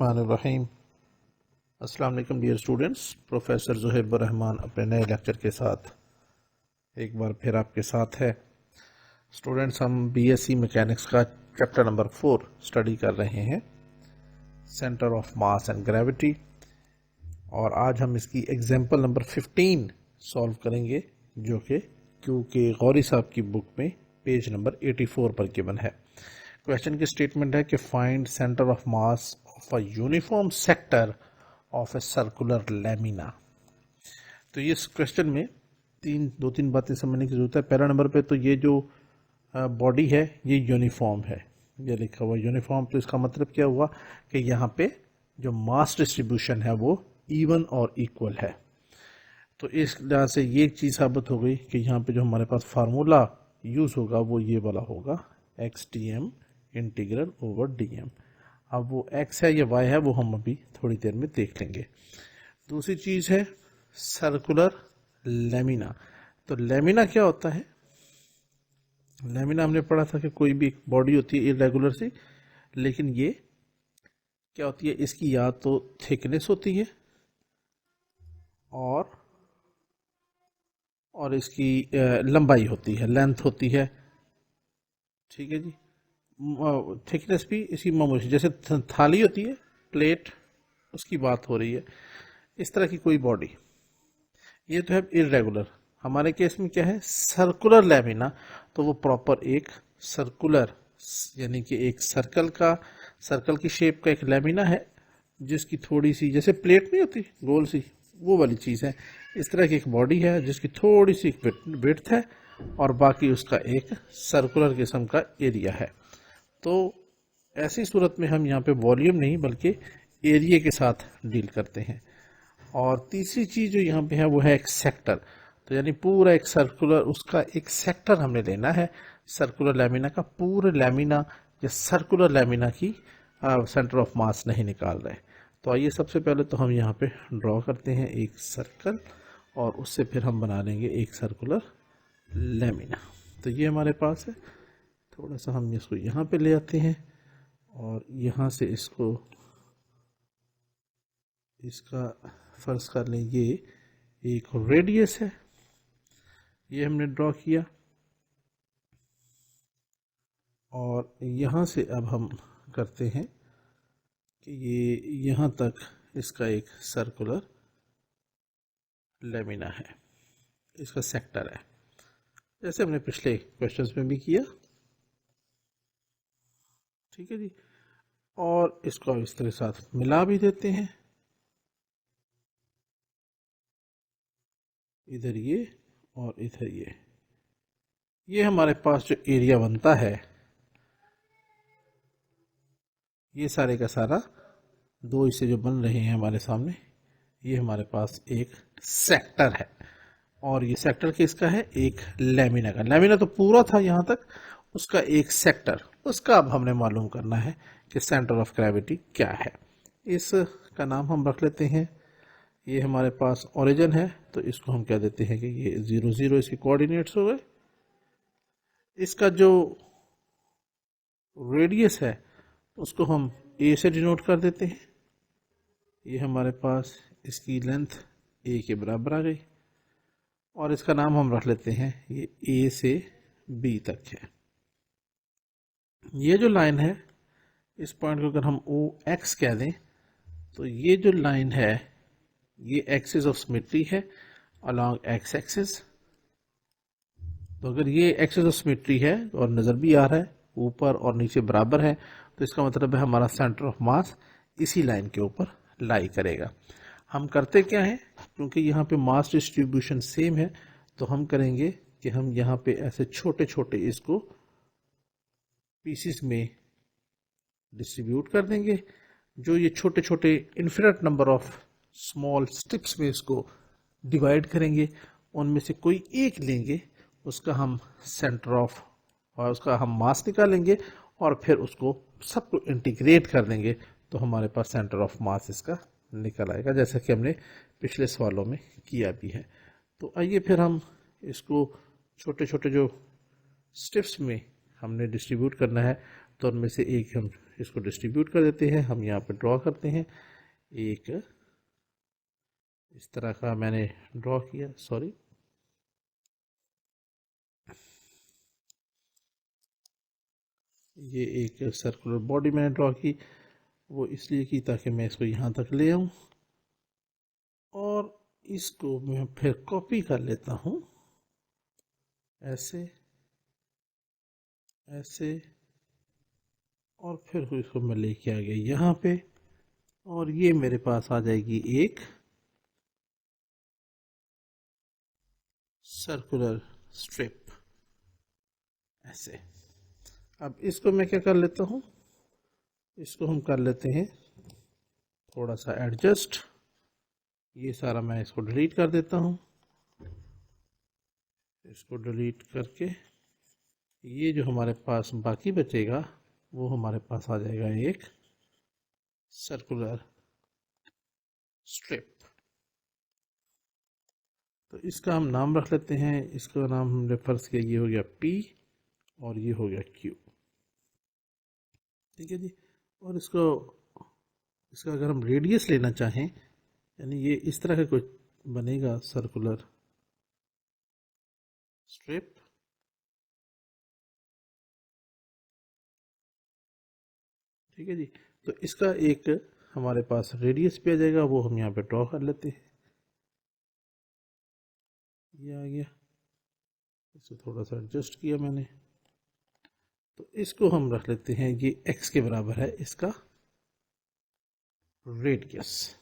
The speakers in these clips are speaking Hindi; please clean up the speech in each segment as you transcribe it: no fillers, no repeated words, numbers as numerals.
बिस्मिल्लाहिर्रहमानिर्रहीम। अस्सलाम वालेकुम dear students, professor Zuhaib Rehman अपने नए लेक्चर के साथ एक बार फिर आपके साथ है। स्टूडेंट्स, हम बीएससी मैकेनिक्स का चैप्टर नंबर 4 स्टडी कर रहे हैं, centre of mass and gravity, और आज हम इसकी एग्जाम्पल नंबर 15 सॉल्व करेंगे, जो कि क्यू के गौरी साहब की बुक में पेज नंबर 84 पर गिवन है। क्वेश्चन की स्टेटमेंट है कि find centre of mass of a uniform sector of a circular lamina. तो ये क्वेश्चन में दो तीन बातें समझने की जरूरत है। पहला नंबर पे तो ये जो बॉडी है ये यूनिफॉर्म है, ये लिखा हुआ यूनिफॉर्म। तो इसका मतलब क्या हुआ कि यहाँ पे जो मास डिस्ट्रीब्यूशन है वो इवन और इक्वल है। तो इस लिहाज से ये एक चीज़ साबित हो गई कि यहाँ पे जो हमारे पास फार्मूला यूज़ होगा वो ये वाला होगा, X T M integral over D M. अब वो x है या y है वो हम अभी थोड़ी देर में देख लेंगे। दूसरी चीज़ है सर्कुलर लैमिना। तो लैमिना क्या होता है? लैमिना हमने पढ़ा था कि कोई भी एक बॉडी होती है इरेगुलर सी, लेकिन ये क्या होती है, इसकी या तो थिकनेस होती है और इसकी लंबाई होती है, लेंथ होती है। ठीक है जी। थिकनेस भी इसकी मामूली, जैसे थाली होती है, प्लेट, उसकी बात हो रही है। इस तरह की कोई बॉडी, ये तो है इरेगुलर। हमारे केस में क्या है, सर्कुलर लैमिना। तो वो प्रॉपर एक सर्कुलर, यानी कि एक सर्कल की शेप का एक लैमिना है, जिसकी थोड़ी सी, जैसे प्लेट नहीं होती गोल सी, वो वाली चीज़ है। इस तरह की एक बॉडी है जिसकी थोड़ी सी विड्थ है और बाकी उसका एक सर्कुलर किस्म का एरिया है। तो ऐसी सूरत में हम यहाँ पे वॉल्यूम नहीं बल्कि एरिया के साथ डील करते हैं। और तीसरी चीज़ जो यहाँ पे है वो है एक सेक्टर। तो यानी पूरा एक सर्कुलर, उसका एक सेक्टर हमने लेना है सर्कुलर लैमिना का। पूरे लैमिना या सर्कुलर लैमिना की सेंटर ऑफ मास नहीं निकाल रहे। तो आइए सबसे पहले तो हम यहाँ पे ड्रॉ करते हैं एक सर्कल, और उससे फिर हम बना लेंगे एक सर्कुलर लैमिना। तो ये हमारे पास है। थोड़ा सा हम इसको यहाँ पे ले आते हैं और यहाँ से इसका फर्ज कर लें ये एक रेडियस है, ये हमने ड्रॉ किया। और यहाँ से अब हम करते हैं कि ये यहाँ तक इसका एक सर्कुलर लैमिना है, इसका सेक्टर है, जैसे हमने पिछले क्वेश्चंस में भी किया। ठीक है जी। और इसको इस तरह साथ मिला भी देते हैं, इधर ये और इधर ये हमारे पास जो एरिया बनता है, ये सारे का सारा दो हिस्से जो बन रहे हैं हमारे सामने, ये हमारे पास एक सेक्टर है। और ये सेक्टर किसका है? एक लैमिना का। लैमिना तो पूरा था यहाँ तक, उसका एक सेक्टर, उसका अब हमने मालूम करना है कि सेंटर ऑफ ग्रेविटी क्या है। इसका नाम हम रख लेते हैं, ये हमारे पास ओरिजिन है, तो इसको हम कह देते हैं कि ये 0 0 इसके कोऑर्डिनेट्स हो गए। इसका जो रेडियस है उसको हम ए से डिनोट कर देते हैं। ये हमारे पास इसकी लेंथ ए के बराबर आ गई, और इसका नाम हम रख लेते हैं, ये ए से बी तक है। ये जो लाइन है, इस पॉइंट को अगर हम ओ एक्स कह दें, तो ये जो लाइन है ये एक्सिस ऑफ सिमेट्री है अलॉन्ग एक्स एक्सिस। तो अगर ये एक्सिस ऑफ सिमेट्री है और नज़र भी आ रहा है, ऊपर और नीचे बराबर है, तो इसका मतलब है हमारा सेंटर ऑफ मास इसी लाइन के ऊपर लाई करेगा। हम करते क्या है, क्योंकि यहाँ पे मास डिस्ट्रीब्यूशन सेम है, तो हम करेंगे कि हम यहाँ पे ऐसे छोटे छोटे इसको पीसीस में डिस्ट्रीब्यूट कर देंगे। जो ये छोटे छोटे infinite number of small strips में इसको डिवाइड करेंगे, उनमें से कोई एक लेंगे, उसका हम सेंटर ऑफ, और उसका हम मास निकालेंगे, और फिर उसको सबको इंटीग्रेट कर देंगे, तो हमारे पास सेंटर ऑफ मास इसका निकल आएगा, जैसा कि हमने पिछले सवालों में किया भी है। तो आइए फिर हम इसको छोटे छोटे जो स्ट्रिप्स में हमने डिस्ट्रीब्यूट करना है, तो उनमें से एक हम इसको डिस्ट्रीब्यूट कर देते हैं। हम यहाँ पे ड्रॉ करते हैं, एक इस तरह का मैंने ड्रॉ किया, सॉरी ये एक सर्कुलर बॉडी मैंने ड्रॉ की, वो इसलिए की ताकि मैं इसको यहाँ तक ले आऊँ और इसको मैं फिर कॉपी कर लेता हूँ ऐसे ऐसे, और फिर इसको मैं लेके आ गया यहाँ पे, और ये मेरे पास आ जाएगी एक सर्कुलर स्ट्रिप ऐसे। अब इसको मैं क्या कर लेता हूँ, इसको हम कर लेते हैं थोड़ा सा एडजस्ट, ये सारा मैं इसको डिलीट कर देता हूँ। इसको डिलीट करके ये जो हमारे पास बाकी बचेगा वो हमारे पास आ जाएगा एक सर्कुलर स्ट्रिप। तो इसका हम नाम रख लेते हैं, इसका नाम हमने फर्ज किया, ये हो गया P और ये हो गया Q, ठीक है जी। और इसका अगर हम रेडियस लेना चाहें, यानी ये इस तरह का कुछ बनेगा सर्कुलर स्ट्रिप, ठीक है जी। तो इसका एक हमारे पास रेडियस पे आ जाएगा, वो हम यहाँ पे ड्रॉ कर लेते हैं, ये आ गया, इसे थोड़ा सा एडजस्ट किया मैंने। तो इसको हम रख लेते हैं, ये x के बराबर है इसका रेडियस।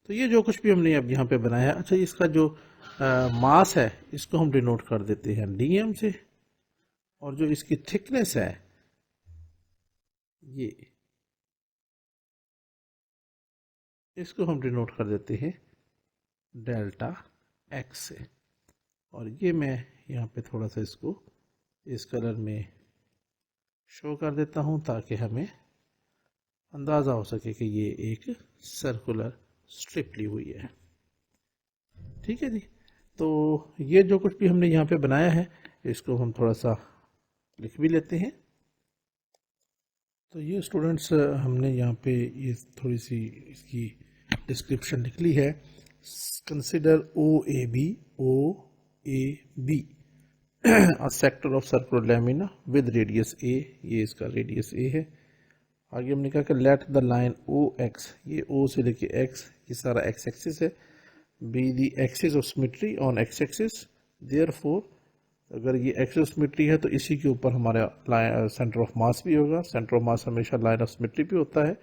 तो ये जो कुछ भी हमने अब यहाँ पे बनाया है, अच्छा इसका जो मास है इसको हम डिनोट कर देते हैं dm से, और जो इसकी थिकनेस है ये, इसको हम डिनोट कर देते हैं डेल्टा x से। और ये मैं यहाँ पे थोड़ा सा इसको इस कलर में शो कर देता हूँ ताकि हमें अंदाज़ा हो सके कि ये एक सर्कुलर स्ट्रिप ली हुई है, ठीक है जी। तो ये जो कुछ भी हमने यहाँ पे बनाया है इसको हम थोड़ा सा लिख भी लेते हैं। तो ये स्टूडेंट्स हमने यहाँ पे ये थोड़ी सी इसकी डिस्क्रिप्शन लिख ली है। Consider O A B a sector of circular lamina with radius a, ये इसका रेडियस a है। आगे हमने कहा कि let the line O X, ये o से लेके x, ये सारा x एक्सिस है, be the axis of symmetry on x axis, therefore अगर ये एक्सिस ऑफ सिमेट्री है तो इसी के ऊपर हमारा सेंटर ऑफ मास भी होगा। सेंटर ऑफ मास हमेशा लाइन ऑफ सिमेट्री पे होता है,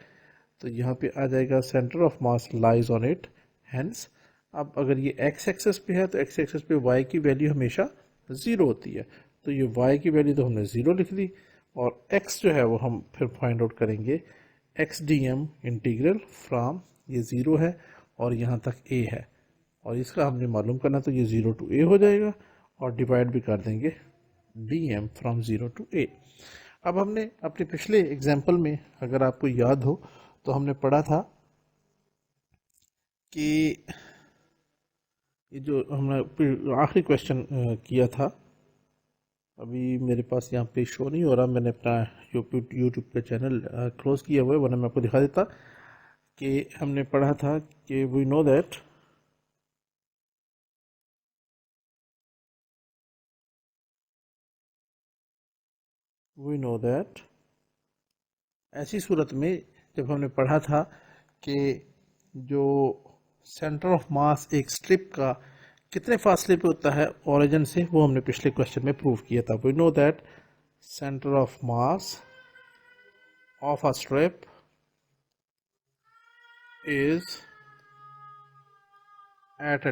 तो यहाँ पे आ जाएगा centre of mass lies on it, hence अब अगर ये x एक्सिस पे है तो x एक्सिस पे y की वैल्यू हमेशा 0 होती है, तो ये y की वैल्यू तो हमने 0 लिख दी, और x जो है वो हम फिर फाइंड आउट करेंगे x dm इंटीग्रल फ्रॉम, ये 0 है और यहाँ तक a है, और इसका हमने मालूम करना, तो ये 0 टू a हो जाएगा और डिवाइड भी कर देंगे dm फ्रॉम 0 टू a। अब हमने अपने पिछले एग्जाम्पल में अगर आपको याद हो तो हमने पढ़ा था कि ये जो हमने आखिरी क्वेश्चन किया था, अभी मेरे पास यहाँ पे शो नहीं हो रहा, मैंने अपना यूट्यूब का चैनल क्लोज किया हुआ है, वरना मैं आपको दिखा देता कि हमने पढ़ा था कि वी नो दैट ऐसी सूरत में जब हमने पढ़ा था कि जो सेंटर ऑफ मास एक स्ट्रिप का कितने फासले पे होता है ओरिजिन से, वो हमने पिछले क्वेश्चन में प्रूव किया था। We know that centre of mass of a strip is at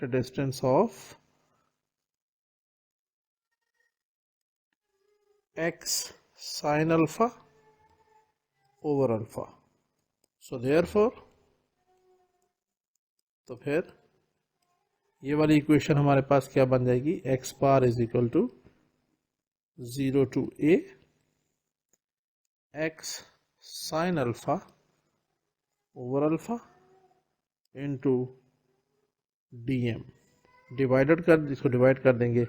a distance of x sin alpha over alpha. So therefore, तो फिर ये वाली इक्वेशन हमारे पास क्या बन जाएगी, x bar is equal to 0 to a x sin alpha over alpha into dm, divided कर, इसको डिवाइड कर देंगे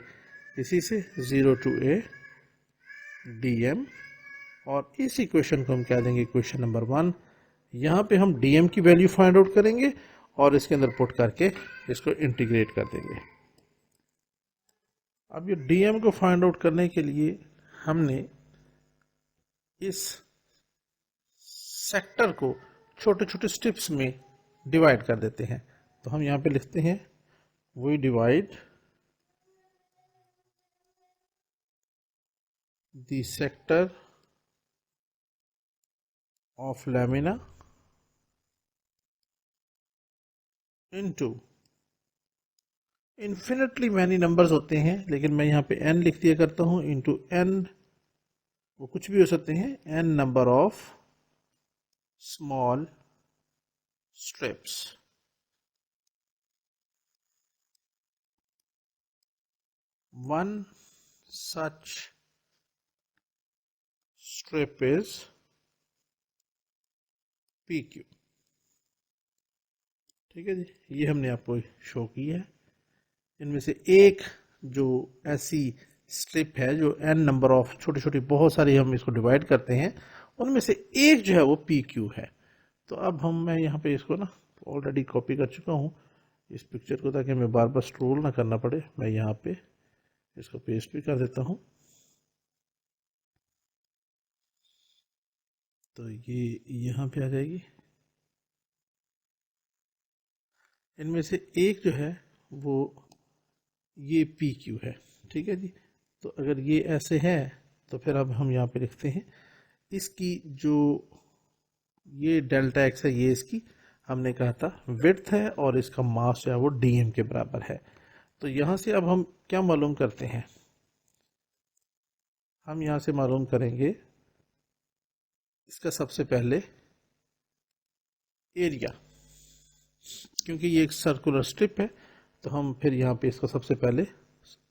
इसी से 0 टू a dm, और इस इक्वेशन को हम क्या देंगे, इक्वेशन नंबर 1। यहाँ पे हम dm की वैल्यू फाइंड आउट करेंगे और इसके अंदर पुट करके इसको इंटीग्रेट कर देंगे। अब ये dm को फाइंड आउट करने के लिए हमने इस सेक्टर को छोटे छोटे स्टेप्स में डिवाइड कर देते हैं। तो हम यहाँ पे लिखते हैं we divide the sector of lamina into, infinitely many numbers होते हैं लेकिन मैं यहाँ पे n लिख दिया करता हूँ, इनटू n, वो कुछ भी हो सकते हैं, n number of small strips. One such strip is PQ। ठीक है जी, ये हमने आपको शो की है। इनमें से एक जो ऐसी स्ट्रिप है जो n नंबर ऑफ छोटी छोटी बहुत सारी हम इसको डिवाइड करते हैं, उनमें से एक जो है वो PQ है। तो अब मैं यहाँ पे इसको ना ऑलरेडी कॉपी कर चुका हूँ इस पिक्चर को, ताकि हमें बार बार स्क्रॉल ना करना पड़े। मैं यहाँ पे इसको पेस्ट भी कर देता हूँ। तो ये यहाँ पे आ जाएगी। इनमें से एक जो है वो ये PQ है। ठीक है जी, तो अगर ये ऐसे है तो फिर अब हम यहाँ पे लिखते हैं इसकी जो ये डेल्टा एक्स है, ये इसकी हमने कहा था विड्थ है और इसका मास जो है वो dm के बराबर है। तो यहाँ से अब हम क्या मालूम करते हैं, हम यहाँ से मालूम करेंगे इसका सबसे पहले एरिया, क्योंकि ये एक सर्कुलर स्ट्रिप है। तो हम फिर यहाँ पे इसका सबसे पहले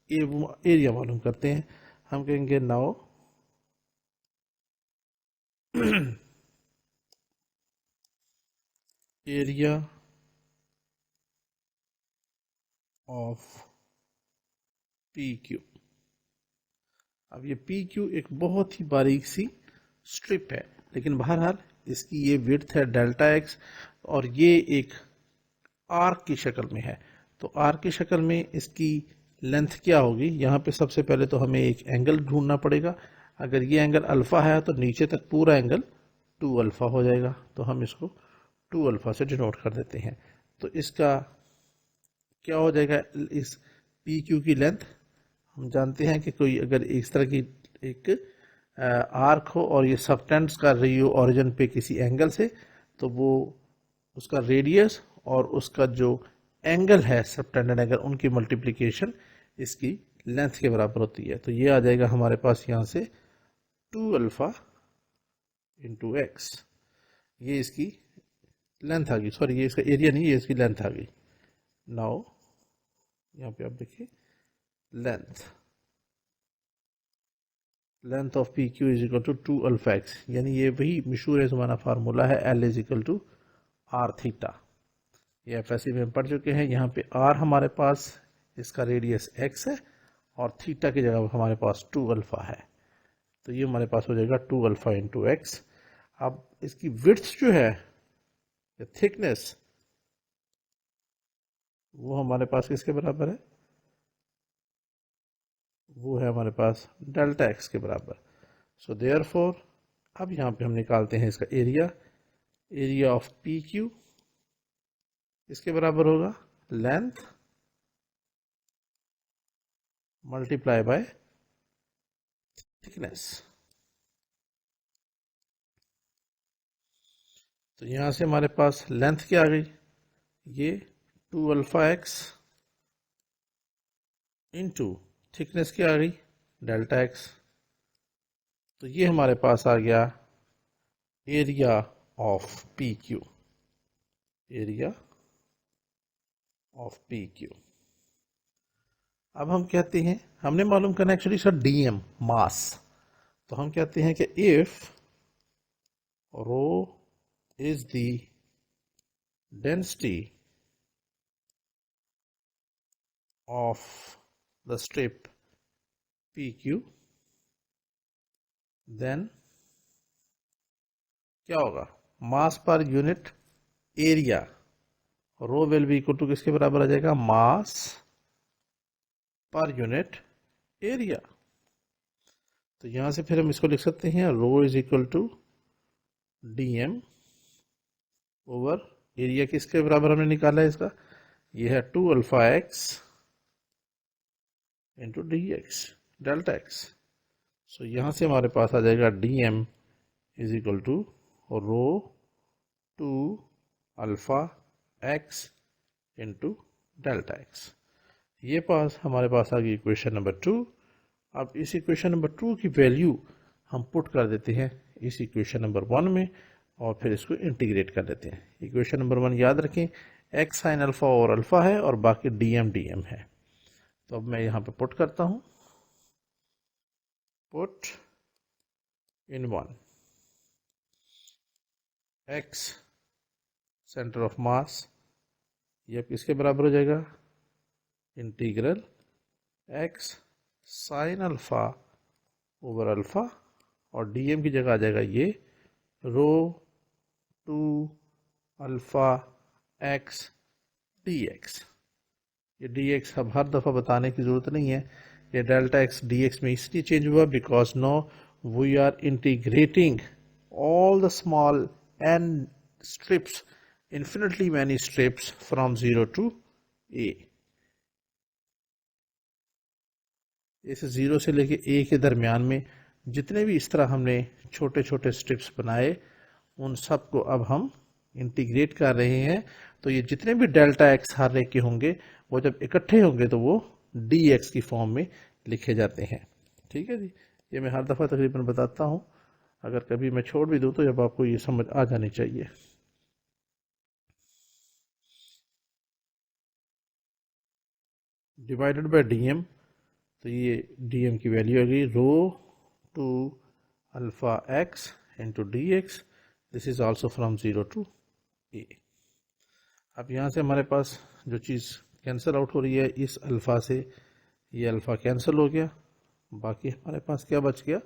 एरिया मालूम करते हैं। हम कहेंगे नाउ एरिया ऑफ PQ। अब ये PQ एक बहुत ही बारीक सी स्ट्रिप है, लेकिन बहरहाल इसकी ये विड्थ है डेल्टा एक्स और ये एक आर्क की शक्ल में है। तो आर्क की शक्ल में इसकी लेंथ क्या होगी, यहाँ पे सबसे पहले तो हमें एक एंगल ढूंढना पड़ेगा। अगर ये एंगल अल्फा है तो नीचे तक पूरा एंगल 2 अल्फा हो जाएगा। तो हम इसको 2 अल्फा से डिनोट कर देते हैं। तो इसका क्या हो जाएगा, इस PQ की लेंथ हम जानते हैं कि कोई अगर इस तरह की एक आर्क हो और ये सबटेंड्स कर रही हो ओरिजिन पे किसी एंगल से, तो वो उसका रेडियस और उसका जो एंगल है सबटेंडेड एंगल, उनकी मल्टीप्लिकेशन इसकी लेंथ के बराबर होती है। तो ये आ जाएगा हमारे पास यहाँ से 2 अल्फा इंटू एक्स, ये इसकी लेंथ आ गई। सॉरी, ये इसका एरिया नहीं, ये इसकी लेंथ आ गई। नाउ यहाँ पे आप देखिए length of PQ is equal to 2 alpha X, यानी ये वही मशहूर है हमारा फार्मूला है L is equal to R theta. ये FSC में हम पढ़ चुके हैं। यहाँ पे R हमारे पास इसका रेडियस x है और थीटा की जगह हमारे पास 2 अल्फा है। तो ये हमारे पास हो जाएगा 2 अल्फा इंटू एक्स। अब इसकी विड्थ जो है, थिकनेस, वो हमारे पास किसके बराबर है, वो है हमारे पास डेल्टा एक्स के बराबर। सो देयरफॉर अब यहाँ पे हम निकालते हैं इसका एरिया। एरिया ऑफ PQ इसके बराबर होगा लेंथ मल्टीप्लाई बाय थिकनेस। तो यहां से हमारे पास लेंथ क्या आ गई, ये 2 अल्फा एक्स इंटू थिकनेस क्या आ गई, डेल्टा एक्स। तो ये हमारे पास आ गया area of PQ, area of PQ। अब हम कहते हैं, हमने मालूम करना एक्चुअली सर DM मास। तो हम कहते हैं कि if rho is the density of the strip PQ, then क्या होगा, mass per unit area, rho will be equal to किसके बराबर आ जाएगा, मास पर यूनिट एरिया। तो यहां से फिर हम इसको लिख सकते हैं rho is equal to dm over area, किसके बराबर हमने निकाला है इसका, ये है 2 alpha x into d x delta x. So यहां से हमारे पास आ जाएगा dm is equal to rho 2 alpha x into delta x. ये हमारे पास आ गई इक्वेशन नंबर 2। अब इस इक्वेशन नंबर 2 की वैल्यू हम पुट कर देते हैं इस इक्वेशन नंबर 1 में और फिर इसको इंटीग्रेट कर देते हैं। इक्वेशन नंबर 1 याद रखें, एक्स साइन अल्फा और अल्फा है और बाकी dm है। तो अब मैं यहाँ पे पुट करता हूँ, put in 1 x centre of मास, ये किसके बराबर हो जाएगा, integral x sign alpha over alpha, और dm की जगह आ जाएगा ये रो 2 अल्फा एक्स dx। ये dx अब हर दफ़ा बताने की ज़रूरत नहीं है, ये डेल्टा एक्स dx में इसलिए चेंज हुआ because no we are integrating all the small n strips, infinitely many strips from 0 to a। इस 0 से लेके a के दरमियान में जितने भी इस तरह हमने छोटे छोटे स्ट्रिप्स बनाए, उन सब को अब हम इंटीग्रेट कर रहे हैं। तो ये जितने भी डेल्टा एक्स हर एक के होंगे, वो जब इकट्ठे होंगे तो वो डी एक्स की फॉर्म में लिखे जाते हैं। ठीक है जी, ये मैं हर दफ़ा तकरीबन बताता हूँ, अगर कभी मैं छोड़ भी दूँ तो जब आपको ये समझ आ जानी चाहिए। डिवाइडेड बाय डीएम, तो ये डीएम की वैल्यू आ गई rho 2 alpha x into d x, this is also from 0 to a. अब यहाँ से हमारे पास जो चीज़ कैंसिल आउट हो रही है, इस अल्फ़ा से ये अल्फ़ा कैंसिल हो गया, बाकी हमारे पास क्या बच गया,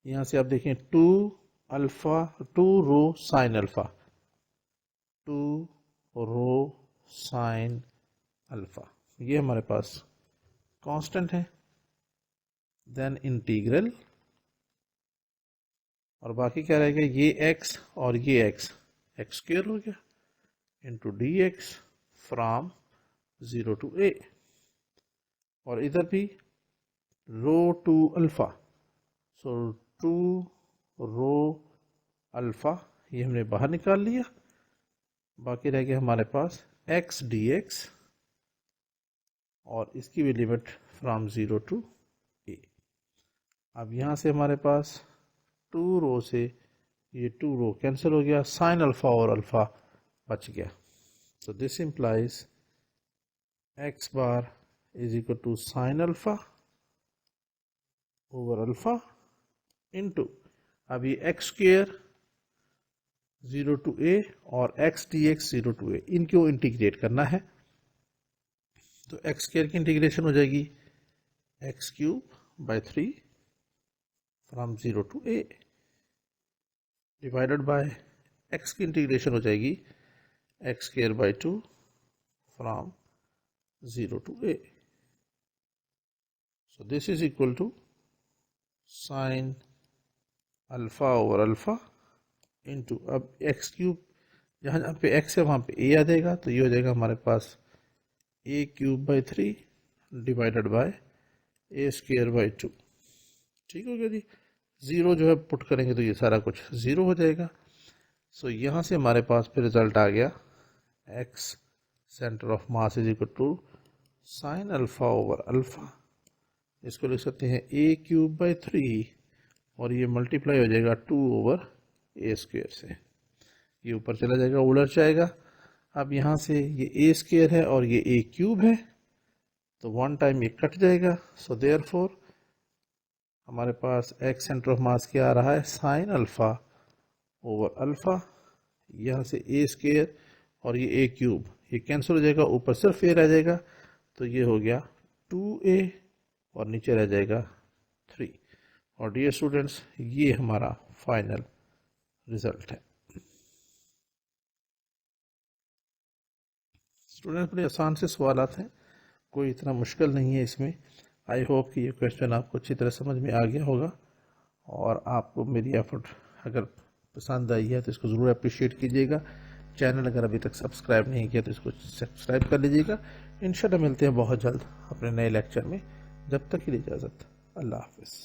यहाँ से आप देखें 2 alpha 2 rho sine alpha, 2 rho sine alpha, ये हमारे पास कांस्टेंट है। देन इंटीग्रल, और बाकी क्या रहेगा, ये x और ये x, एक्स स्क्वायर हो गया into d x from 0 to a, और इधर भी रो 2 अल्फा, सो 2 रो अल्फा ये हमने बाहर निकाल लिया, बाकी रह गया हमारे पास x dx और इसकी भी लिमिट फ्रॉम 0 टू a। अब यहाँ से हमारे पास 2 रो से ये 2 रो कैंसिल हो गया, साइन अल्फा और अल्फा बच गया। So this implies x bar is equal to sin alpha over alpha into, अब ये x square 0 to a और x dx 0 to a, इनको इंटीग्रेट करना है। तो x स्क्वायर की इंटीग्रेशन हो जाएगी x cube by 3 from 0 to a divided by x की इंटीग्रेशन हो जाएगी x square by 2 from 0 to a। So this is equal to sin alpha over alpha into, अब x क्यूब जहाँ जहाँ पे x है वहाँ पे a आ जाएगा, तो ये हो जाएगा हमारे पास a cube by 3 divided by a square by 2। ठीक हो गया जी, ज़ीरो जो है पुट करेंगे तो ये सारा कुछ ज़ीरो हो जाएगा। सो यहाँ से हमारे पास फिर रिजल्ट आ गया x centre of mass is equal to sine alpha over alpha, इसको लिख सकते हैं a क्यूब बाई 3 और ये मल्टीप्लाई हो जाएगा 2 ओवर a स्क्वायर से, ये ऊपर चला जाएगा उलट जाएगा। अब यहाँ से ये a स्क्वायर है और ये a क्यूब है, तो वन टाइम ये कट जाएगा। सो देयरफॉर हमारे पास x सेंटर ऑफ मास क्या आ रहा है, साइन अल्फा ओवर अल्फा, यहाँ से a स्क्वायर और ये a क्यूब ये कैंसिल हो जाएगा, ऊपर सिर्फ a रह जाएगा, तो ये हो गया 2a और नीचे रह जाएगा 3। और डियर स्टूडेंट्स, ये हमारा फाइनल रिजल्ट है। स्टूडेंट्स, बड़े आसान से सवालात हैं, कोई इतना मुश्किल नहीं है इसमें। आई होप कि ये क्वेश्चन आपको अच्छी तरह समझ में आ गया होगा और आपको मेरी एफर्ट अगर पसंद आई है तो इसको ज़रूर अप्रिशिएट कीजिएगा। चैनल अगर अभी तक सब्सक्राइब नहीं किया तो इसको सब्सक्राइब कर लीजिएगा। इंशाल्लाह मिलते हैं बहुत जल्द अपने नए लेक्चर में। जब तक के लिए इजाज़त, अल्लाह हाफिज़।